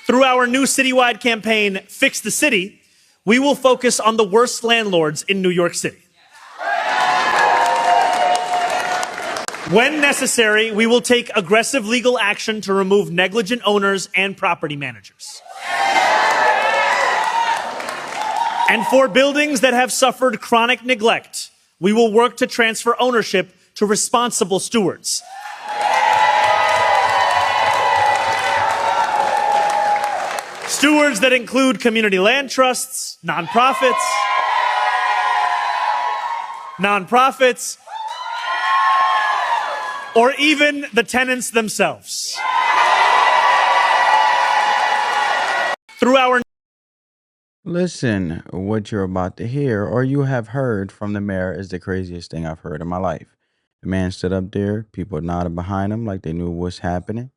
Through our new citywide campaign, Fix the City, we will focus on the worst landlords in New York City. When necessary, we will take aggressive legal action to remove negligent owners and property managers. And for buildings that have suffered chronic neglect, we will work to transfer ownership to responsible stewards. Stewards that include community land trusts, nonprofits, or even the tenants themselves. Through our Listen, what you're about to hear or you have heard from the mayor is the craziest thing I've heard in my life. The man stood up there, people nodded behind him like they knew what's happening,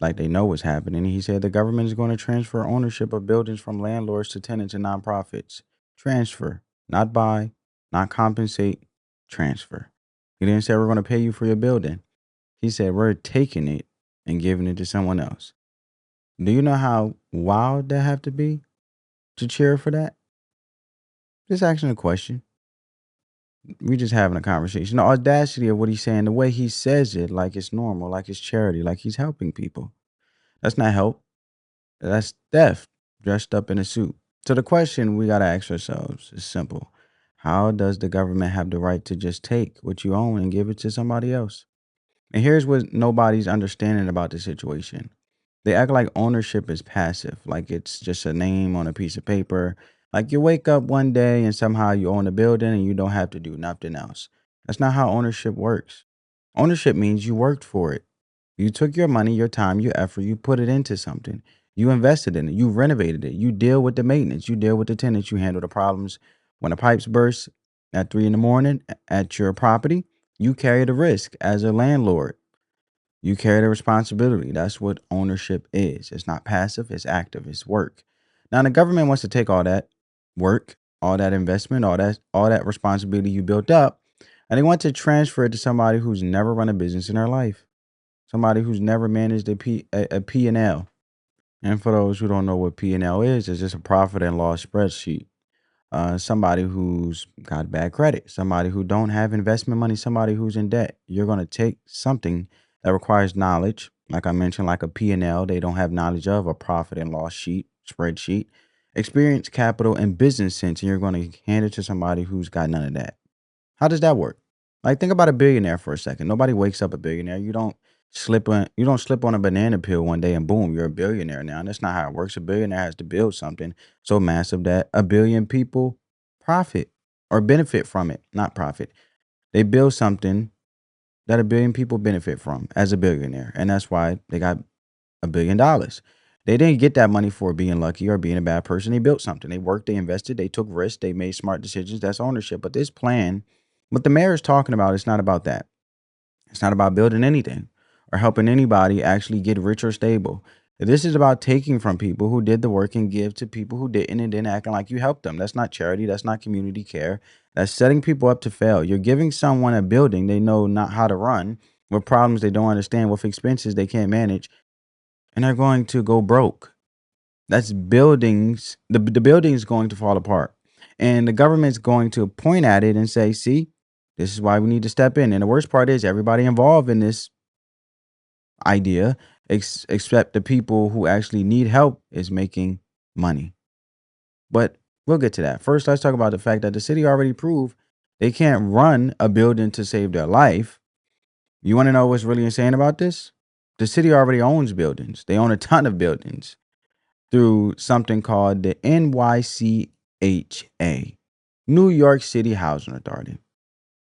like they know what's happening. He said the government is going to transfer ownership of buildings from landlords to tenants and nonprofits. Transfer, not buy, not compensate, transfer. He didn't say we're going to pay you for your building. He said we're taking it and giving it to someone else. Do you know how wild that have to be to cheer for that? Just asking a question. We just having a conversation. The audacity of what he's saying, the way he says it, like it's normal, like it's charity, like he's helping people. That's not help. That's theft dressed up in a suit. So the question we got to ask ourselves is simple. How does the government have the right to just take what you own and give it to somebody else? And here's what nobody's understanding about the situation. They act like ownership is passive, like it's just a name on a piece of paper. Like you wake up one day and somehow you own a building and you don't have to do nothing else. That's not how ownership works. Ownership means you worked for it. You took your money, your time, your effort, you put it into something. You invested in it. You renovated it. You deal with the maintenance. You deal with the tenants. You handle the problems. When the pipes burst at 3 a.m. at your property, you carry the risk as a landlord. You carry the responsibility. That's what ownership is. It's not passive, it's active, it's work. Now the government wants to take all that work, all that investment, all that responsibility you built up, and they want to transfer it to somebody who's never run a business in their life. Somebody who's never managed a P&L. And for those who don't know what P&L is, it's just a profit and loss spreadsheet. Somebody who's got bad credit, somebody who don't have investment money, somebody who's in debt. You're going to take something that requires knowledge, like I mentioned, like a P&L they don't have knowledge of, a profit and loss spreadsheet, experience, capital, and business sense, and you're going to hand it to somebody who's got none of that. How does that work? Like, think about a billionaire for a second. Nobody wakes up a billionaire. You don't slip on a banana peel one day and boom, you're a billionaire now. And that's not how it works. A billionaire has to build something so massive that a billion people profit or benefit from it. Not profit. They build something that a billion people benefit from as a billionaire. And that's why they got $1 billion. They didn't get that money for being lucky or being a bad person. They built something. They worked, they invested, they took risks, they made smart decisions. That's ownership. But this plan, what the mayor is talking about, it's not about that. It's not about building anything or helping anybody actually get rich or stable. This is about taking from people who did the work and give to people who didn't and then acting like you helped them. That's not charity. That's not community care. That's setting people up to fail. You're giving someone a building they know not how to run, with problems they don't understand, with expenses they can't manage, and they're going to go broke. That's buildings. The building is going to fall apart. And the government's going to point at it and say, see, this is why we need to step in. And the worst part is everybody involved in this idea, except the people who actually need help, is making money. But we'll get to that. First, let's talk about the fact that the city already proved they can't run a building to save their life. You want to know what's really insane about this? The city already owns buildings. They own a ton of buildings through something called the NYCHA, New York City Housing Authority.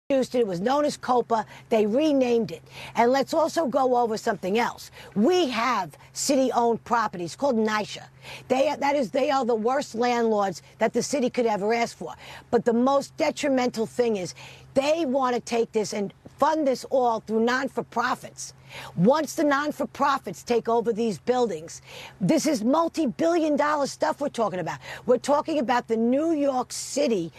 It was known as COPA. They renamed it. And let's also go over something else. We have city-owned properties called NYCHA. They are the worst landlords that the city could ever ask for. But the most detrimental thing is they want to take this and fund this all through non-for-profits. Once the non-for-profits take over these buildings, this is multi-billion-dollar stuff we're talking about. We're talking about the New York City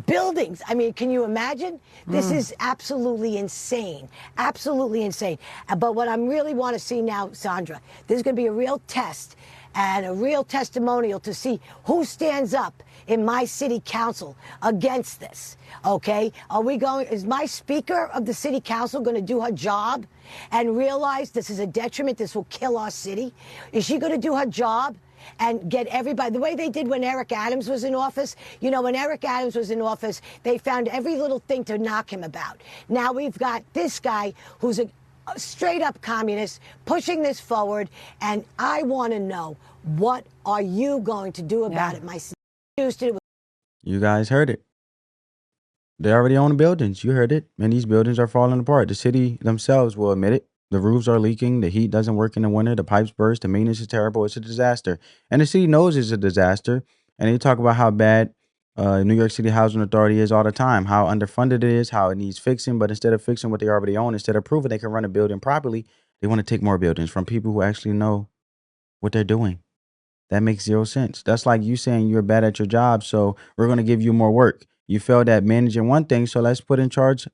buildings. I mean, can you imagine? This is absolutely insane. Absolutely insane. But what I really want to see now, Sandra, there's going to be a real test and a real testimonial to see who stands up in my city council against this. Okay? Is my speaker of the city council going to do her job and realize this is a detriment, this will kill our city? Is she going to do her job and get everybody, the way they did when Eric Adams was in office? You know, when Eric Adams was in office, they found every little thing to knock him about. Now we've got this guy who's a straight up communist pushing this forward, and I want to know, what are you going to do about it? My You guys heard it. They already own the buildings. You heard it. And these buildings are falling apart. The city themselves will admit it. The roofs are leaking. The heat doesn't work in the winter. The pipes burst. The maintenance is terrible. It's a disaster. And the city knows it's a disaster. And they talk about how bad New York City Housing Authority is all the time, how underfunded it is, how it needs fixing. But instead of fixing what they already own, instead of proving they can run a building properly, they want to take more buildings from people who actually know what they're doing. That makes zero sense. That's like you saying you're bad at your job, so we're going to give you more work. You failed at managing one thing, so let's put in charge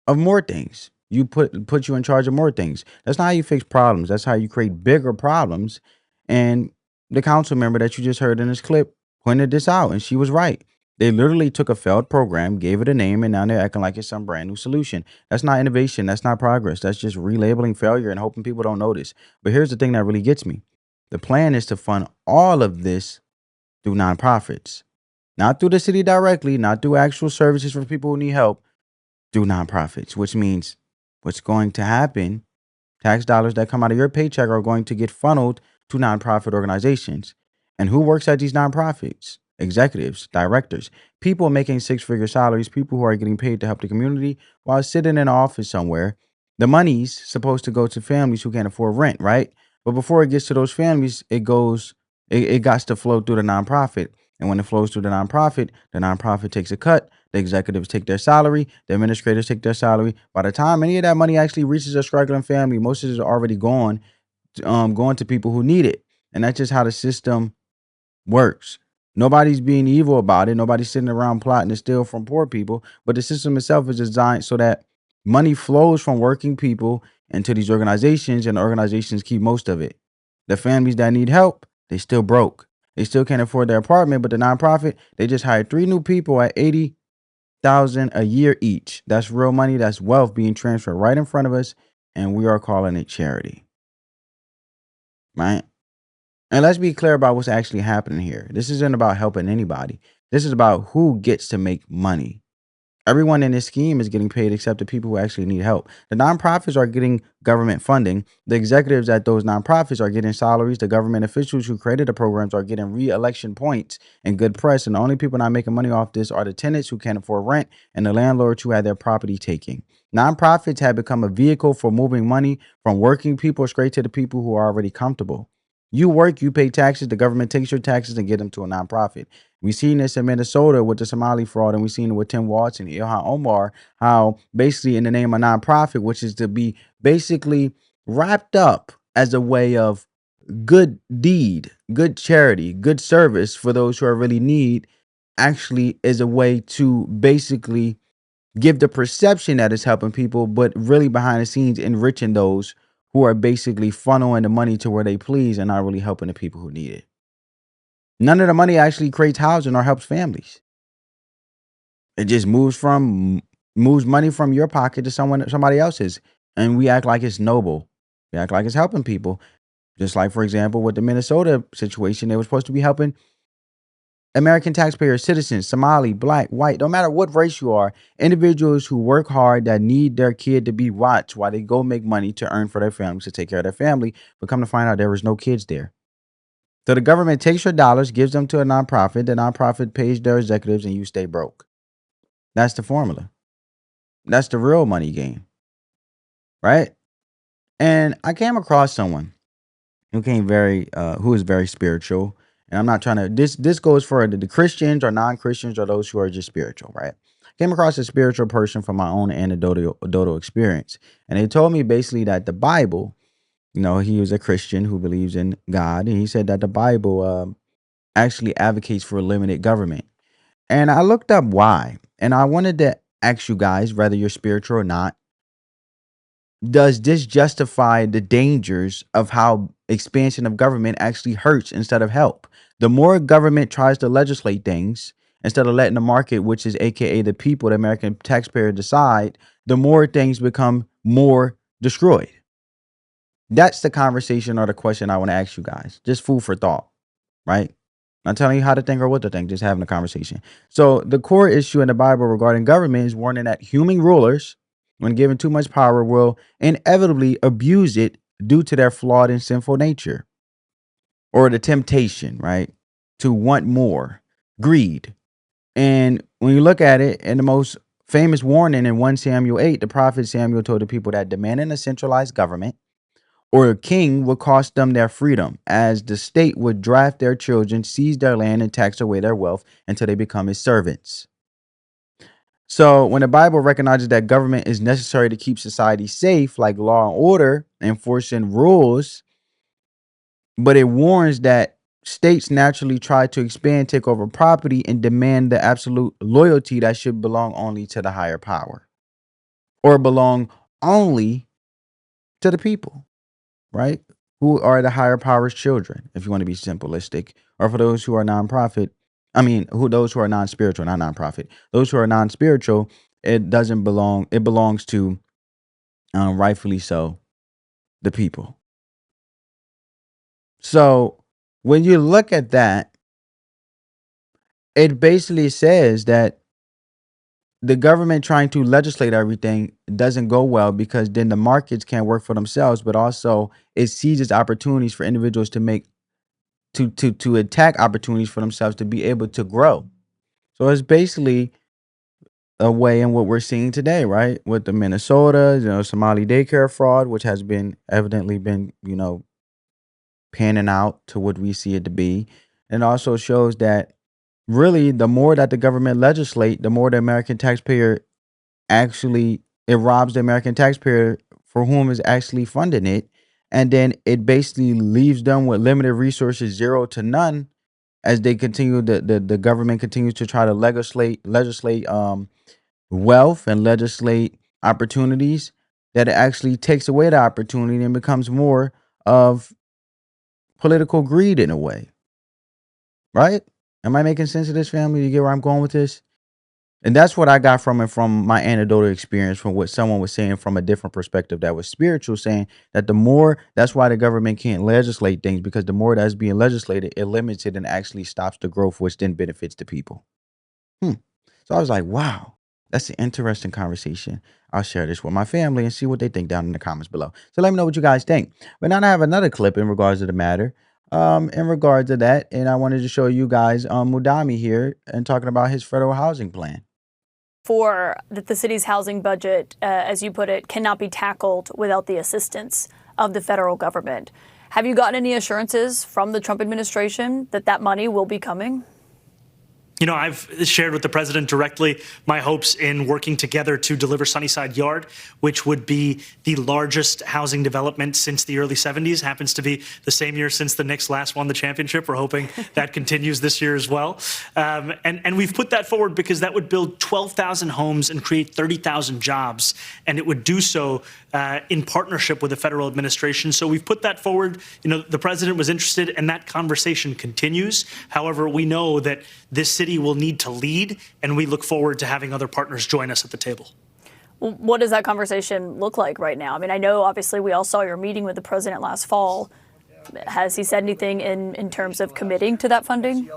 of more things. You put you in charge of more things. That's not how you fix problems. That's how you create bigger problems. And the council member that you just heard in this clip pointed this out, and she was right. They literally took a failed program, gave it a name, and now they're acting like it's some brand new solution. That's not innovation. That's not progress. That's just relabeling failure and hoping people don't notice. But here's the thing that really gets me. The plan is to fund all of this through nonprofits. Not through the city directly, not through actual services for people who need help, through nonprofits, which means what's going to happen, tax dollars that come out of your paycheck are going to get funneled to nonprofit organizations. And who works at these nonprofits? Executives, directors, people making six-figure salaries, people who are getting paid to help the community while sitting in an office somewhere. The money's supposed to go to families who can't afford rent, right? But before it gets to those families, it got to flow through the nonprofit. And when it flows through the nonprofit takes a cut. The executives take their salary. The administrators take their salary. By the time any of that money actually reaches a struggling family, most of it is already gone, going to people who need it. And that's just how the system works. Nobody's being evil about it. Nobody's sitting around plotting to steal from poor people. But the system itself is designed so that money flows from working people into these organizations, and the organizations keep most of it. The families that need help, they still broke. They still can't afford their apartment, but the nonprofit, they just hired 3 new people at $80,000 a year each. That's real money. That's wealth being transferred right in front of us, and we are calling it charity. Right? And let's be clear about what's actually happening here. This isn't about helping anybody. This is about who gets to make money. Everyone in this scheme is getting paid except the people who actually need help. The nonprofits are getting government funding. The executives at those nonprofits are getting salaries. The government officials who created the programs are getting re-election points and good press. And the only people not making money off this are the tenants who can't afford rent and the landlords who had their property taken. Nonprofits have become a vehicle for moving money from working people straight to the people who are already comfortable. You work, you pay taxes, the government takes your taxes and get them to a nonprofit. We've seen this in Minnesota with the Somali fraud, and we've seen it with Tim Watts and Ilhan Omar, how basically in the name of nonprofit, which is to be basically wrapped up as a way of good deed, good charity, good service for those who are really need, actually is a way to basically give the perception that it's helping people, but really behind the scenes enriching those who are basically funneling the money to where they please and not really helping the people who need it. None of the money actually creates housing or helps families. It just moves money from your pocket to somebody else's. And we act like it's noble. We act like it's helping people. Just like, for example, with the Minnesota situation, they were supposed to be helping American taxpayers, citizens, Somali, black, white, no matter what race you are, individuals who work hard that need their kid to be watched while they go make money to earn for their families, to take care of their family. But come to find out there was no kids there. So the government takes your dollars, gives them to a nonprofit. The nonprofit pays their executives and you stay broke. That's the formula. That's the real money game. Right? And I came across someone who is very spiritual. And I'm not trying to, this goes for the Christians or non-Christians or those who are just spiritual, right? Came across a spiritual person from my own anecdotal experience. And they told me basically that the Bible, he was a Christian who believes in God. And he said that the Bible actually advocates for limited government. And I looked up why. And I wanted to ask you guys, whether you're spiritual or not, does this justify the dangers of how expansion of government actually hurts instead of help? The more government tries to legislate things instead of letting the market, which is AKA the people, the American taxpayer, decide, the more things become more destroyed. That's the conversation or the question I want to ask you guys. Just food for thought, right? Not telling you how to think or what to think, just having a conversation. So the core issue in the Bible regarding government is warning that human rulers, when given too much power, will inevitably abuse it due to their flawed and sinful nature, or the temptation, right, to want more, greed. And when you look at it, in the most famous warning in 1 Samuel 8, the prophet Samuel told the people that demanding a centralized government or a king would cost them their freedom, as the state would draft their children, seize their land, and tax away their wealth until they become his servants. So when the Bible recognizes that government is necessary to keep society safe, like law and order, enforcing rules, but it warns that states naturally try to expand, take over property, and demand the absolute loyalty that should belong only to the higher power or belong only to the people, right? Who are the higher power's children, if you want to be simplistic, or for those who are nonprofit. I mean, those who are non-spiritual, not nonprofit. Those who are non-spiritual, it doesn't belong. It belongs to, rightfully so, the people. So when you look at that, it basically says that the government trying to legislate everything doesn't go well, because then the markets can't work for themselves, but also it seizes opportunities for individuals to make to attack opportunities for themselves to be able to grow. So it's basically a way in what we're seeing today, right? With the Minnesota, Somali daycare fraud, which has been evidently been, panning out to what we see it to be. And also shows that really the more that the government legislate, the more the American taxpayer actually, it robs the American taxpayer for whom is actually funding it. And then it basically leaves them with limited resources, zero to none, as they continue, the government continues to try to legislate wealth and legislate opportunities, that it actually takes away the opportunity and becomes more of political greed in a way, right? Am I making sense of this, family? You get where I'm going with this? And that's what I got from it, from my anecdotal experience, from what someone was saying from a different perspective that was spiritual, saying that the more, that's why the government can't legislate things, because the more that's being legislated, it limits it and actually stops the growth, which then benefits the people. So I was like, wow, that's an interesting conversation. I'll share this with my family and see what they think down in the comments below. So let me know what you guys think. But now I have another clip in regards to the matter, in regards to that. And I wanted to show you guys Mudami here and talking about his federal housing plan. For that the city's housing budget, as you put it, cannot be tackled without the assistance of the federal government. Have you gotten any assurances from the Trump administration that that money will be coming? I've shared with the president directly my hopes in working together to deliver Sunnyside Yard, which would be the largest housing development since the early 70s. Happens to be the same year since the Knicks last won the championship. We're hoping that continues this year as well. And we've put that forward because that would build 12,000 homes and create 30,000 jobs. And it would do so in partnership with the federal administration. So we've put that forward. The president was interested, and that conversation continues. However, we know that this city will need to lead, and we look forward to having other partners join us at the table. Well, what does that conversation look like right now? I mean, I know obviously we all saw your meeting with the president last fall. Has he said anything in terms of committing to that funding?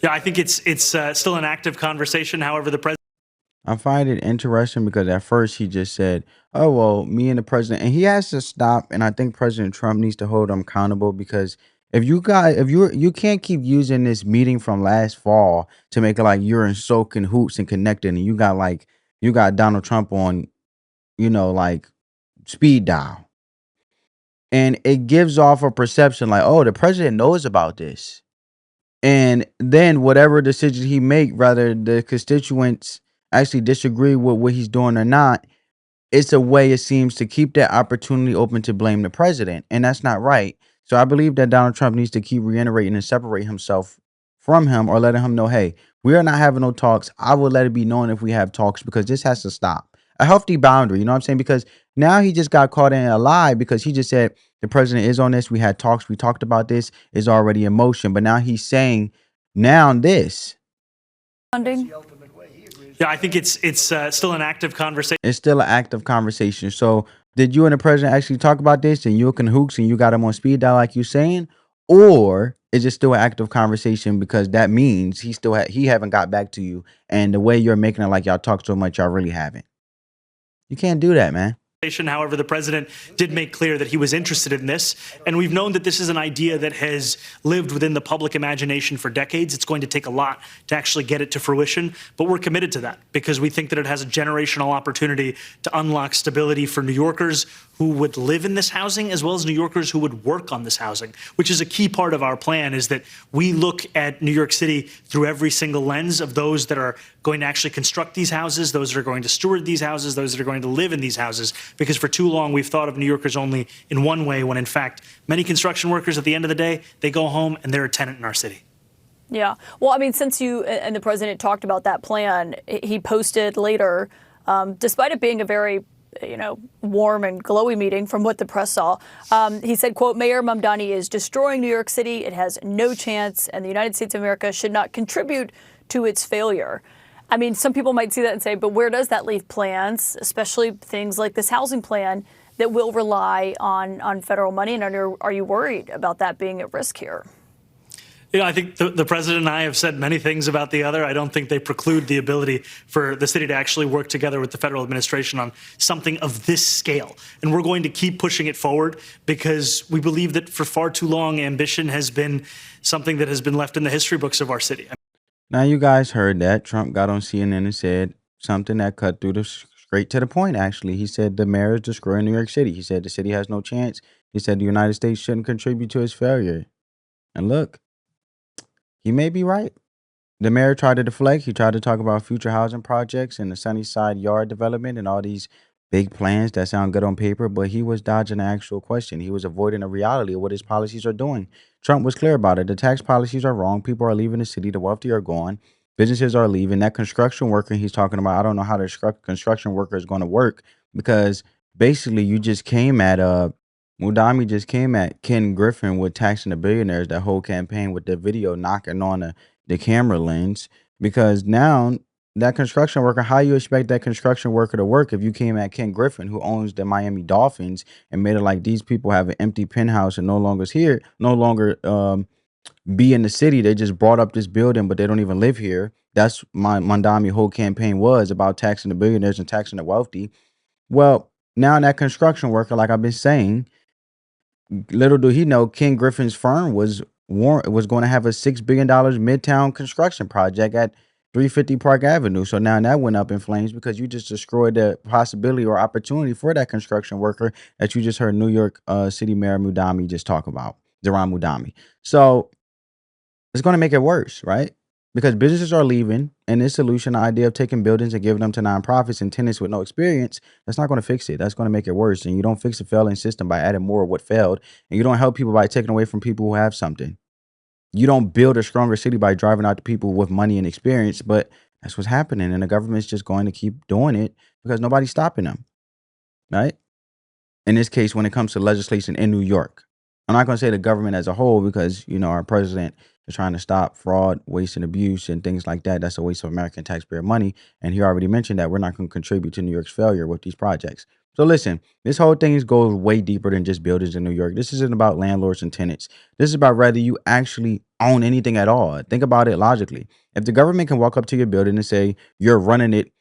Yeah, I think it's still an active conversation. However, the president. I find it interesting because at first he just said, oh, well, me and the president, and he has to stop. And I think President Trump needs to hold him accountable, because if you can't keep using this meeting from last fall to make it like you're in soaking hoots and connecting, and you got Donald Trump on, like speed dial. And it gives off a perception like, oh, the president knows about this. And then whatever decision he make, rather the constituents actually disagree with what he's doing or not, it's a way, it seems, to keep that opportunity open to blame the president. And that's not right. So I believe that Donald Trump needs to keep reiterating and separate himself from him, or letting him know, hey, we are not having no talks. I will let it be known if we have talks, because this has to stop. a healthy boundary. You know what I'm saying? Because now he just got caught in a lie because he just said the president is on this. We had talks. We talked about this. Is already in motion. But now he's saying now this. Funding. Yeah, I think it's still an active conversation. It's still an active conversation. So did you and the president actually talk about this and you can hooks and you got him on speed dial like you saying? Or is it still an active conversation because that means he haven't got back to you, and the way you're making it like y'all talk so much, y'all really haven't. You can't do that, man. However, the president did make clear that he was interested in this, and we've known that this is an idea that has lived within the public imagination for decades. It's going to take a lot to actually get it to fruition, but we're committed to that because we think that it has a generational opportunity to unlock stability for New Yorkers who would live in this housing, as well as New Yorkers who would work on this housing, which is a key part of our plan, is that we look at New York City through every single lens of those that are going to actually construct these houses, those that are going to steward these houses, those that are going to live in these houses, because for too long we've thought of New Yorkers only in one way, when in fact many construction workers at the end of the day, they go home and they're a tenant in our city. Yeah. Well, I mean, since you and the president talked about that plan, he posted later, despite it being a very warm and glowy meeting from what the press saw. He said, quote, Mayor Mamdani is destroying New York City. It has no chance, and the United States of America should not contribute to its failure. I mean, some people might see that and say, but where does that leave plans, especially things like this housing plan that will rely on federal money? And are you worried about that being at risk here? I think the president and I have said many things about the other. I don't think they preclude the ability for the city to actually work together with the federal administration on something of this scale. And we're going to keep pushing it forward because we believe that for far too long, ambition has been something that has been left in the history books of our city. Now you guys heard that. Trump got on CNN and said something that cut through the straight to the point, actually. He said the mayor is destroying New York City. He said the city has no chance. He said the United States shouldn't contribute to its failure. And look, he may be right. The mayor tried to deflect. He tried to talk about future housing projects and the Sunnyside Yard development and all these big plans that sound good on paper, but he was dodging the actual question. He was avoiding the reality of what his policies are doing. Trump was clear about it. The tax policies are wrong. People are leaving the city. The wealthy are gone. Businesses are leaving. That construction worker he's talking about, I don't know how the construction worker is going to work, because basically you just came at Mudami just came at Ken Griffin with taxing the billionaires, that whole campaign with the video knocking on the camera lens, because now that construction worker, how you expect that construction worker to work if you came at Ken Griffin, who owns the Miami Dolphins, and made it like these people have an empty penthouse and no longer be in the city. They just brought up this building, but they don't even live here. That's my Mamdani whole campaign was about, taxing the billionaires and taxing the wealthy. Well, now that construction worker, like I've been saying, little do he know, Ken Griffin's firm was going to have a $6 billion midtown construction project at 350 Park Avenue. So now that went up in flames because you just destroyed the possibility or opportunity for that construction worker that you just heard New York City Mayor Mamdani just talk about, Zohran Mamdani. So it's going to make it worse, right? Because businesses are leaving, and this solution, the idea of taking buildings and giving them to nonprofits and tenants with no experience, that's not going to fix it. That's going to make it worse. And you don't fix a failing system by adding more of what failed. And you don't help people by taking away from people who have something. You don't build a stronger city by driving out the people with money and experience, but that's what's happening. And the government's just going to keep doing it because nobody's stopping them, right? In this case, when it comes to legislation in New York, I'm not going to say the government as a whole, because, our president is trying to stop fraud, waste, and abuse and things like that. That's a waste of American taxpayer money. And he already mentioned that we're not going to contribute to New York's failure with these projects. So listen, this whole thing goes way deeper than just buildings in New York. This isn't about landlords and tenants. This is about whether you actually own anything at all. Think about it logically. If the government can walk up to your building and say you're running it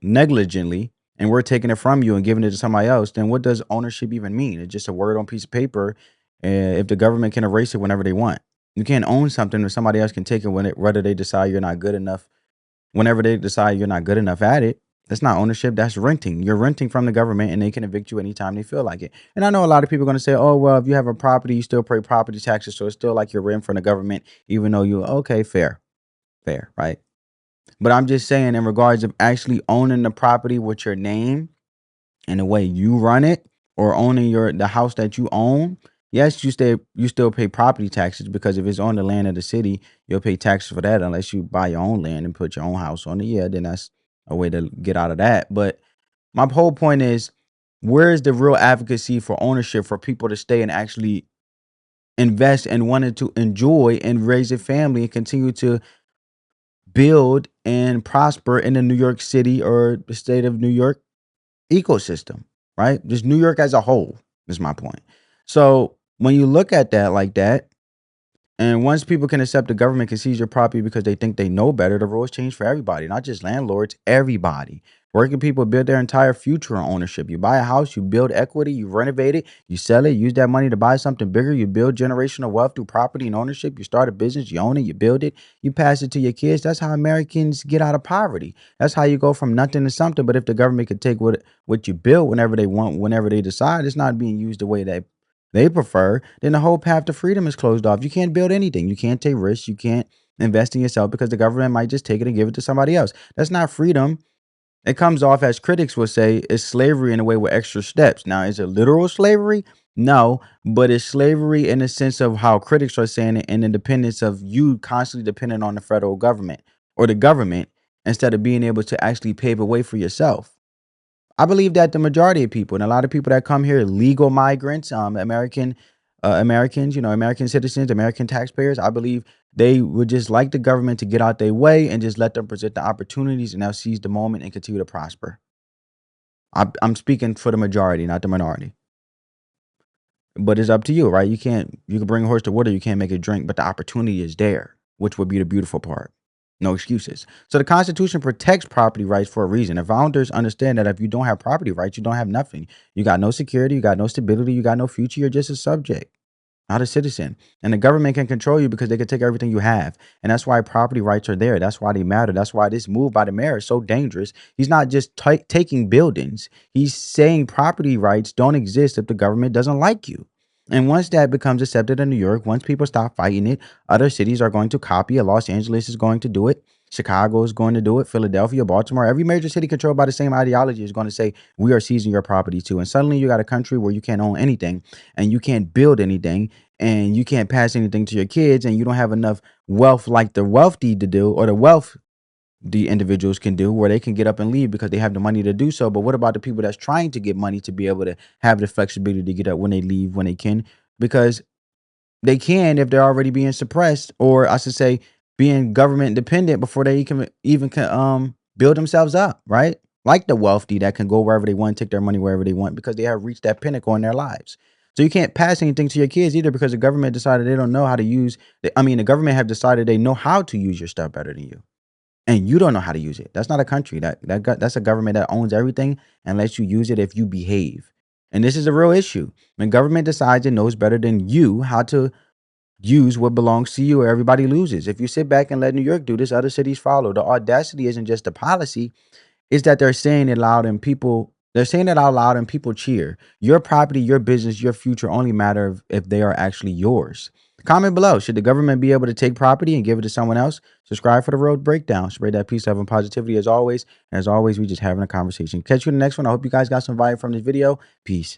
negligently, and we're taking it from you and giving it to somebody else, then what does ownership even mean? It's just a word on a piece of paper. If the government can erase it whenever they want. You can't own something if somebody else can take it whether they decide you're not good enough. Whenever they decide you're not good enough at it, that's not ownership. That's renting. You're renting from the government, and they can evict you anytime they feel like it. And I know a lot of people are going to say, oh, well, if you have a property, you still pay property taxes. So it's still like you're renting from the government, even though okay, fair, right? But I'm just saying, in regards of actually owning the property with your name and the way you run it, or owning the house that you own, yes, you still pay property taxes, because if it's on the land of the city, you'll pay taxes for that unless you buy your own land and put your own house on it. Yeah, then that's a way to get out of that. But My whole point is, where is the real advocacy for ownership for people to stay and actually invest and wanted to enjoy and raise a family and continue to build and prosper in the New York City or the state of New York ecosystem, right? Just New York as a whole is my point. So when you look at that like that, and once people can accept the government can seize your property because they think they know better, the rules change for everybody, not just landlords, everybody. Working people build their entire future on ownership. You buy a house, you build equity, you renovate it, you sell it, use that money to buy something bigger, you build generational wealth through property and ownership. You start a business, you own it, you build it, you pass it to your kids. That's how Americans get out of poverty. That's how you go from nothing to something. But if the government could take what you build whenever they want, whenever they decide, it's not being used the way that they prefer, then the whole path to freedom is closed off. You can't build anything. You can't take risks. You can't invest in yourself because the government might just take it and give it to somebody else. That's not freedom. It comes off, as critics would say, it's slavery in a way with extra steps. Now, is it literal slavery? No, but it's slavery in the sense of how critics are saying it, and independence of you constantly depending on the federal government or the government instead of being able to actually pave a way for yourself. I believe that the majority of people and a lot of people that come here, legal migrants, Americans, American citizens, American taxpayers, I believe they would just like the government to get out their way and just let them present the opportunities and now seize the moment and continue to prosper. I'm speaking for the majority, not the minority. But it's up to you, right? You can bring a horse to water, you can't make it drink, but the opportunity is there, which would be the beautiful part. No excuses. So the Constitution protects property rights for a reason. The founders understand that if you don't have property rights, you don't have nothing. You got no security, you got no stability, you got no future. You're just a subject, not a citizen. And the government can control you because they can take everything you have. And that's why property rights are there. That's why they matter. That's why this move by the mayor is so dangerous. He's not just taking buildings. He's saying property rights don't exist if the government doesn't like you. And once that becomes accepted in New York, once people stop fighting it, other cities are going to copy it. Los Angeles is going to do it. Chicago is going to do it. Philadelphia, Baltimore, every major city controlled by the same ideology is going to say, we are seizing your property too. And suddenly you got a country where you can't own anything and you can't build anything and you can't pass anything to your kids and you don't have enough wealth like the wealthy to do, or the wealth the individuals can do, where they can get up and leave because they have the money to do so. But what about the people that's trying to get money to be able to have the flexibility to get up when they leave, when they can? Because they can if they're already being suppressed, or I should say being government dependent before they can even build themselves up, right? Like the wealthy that can go wherever they want, take their money wherever they want because they have reached that pinnacle in their lives. So you can't pass anything to your kids either because the government decided they don't know how to use the government have decided they know how to use your stuff better than you. And you don't know how to use it. That's not a country. That's a government that owns everything and lets you use it if you behave. And this is a real issue. When government decides it knows better than you how to use what belongs to you, or everybody loses. If you sit back and let New York do this, other cities follow. The audacity isn't just the policy, it's that they're saying it loud and they're saying it out loud and people cheer. Your property, your business, your future only matter if they are actually yours. Comment below. Should the government be able to take property and give it to someone else? Subscribe for the road breakdown. Spread that peace, love, and positivity as always. And as always, we just having a conversation. Catch you in the next one. I hope you guys got some value from this video. Peace.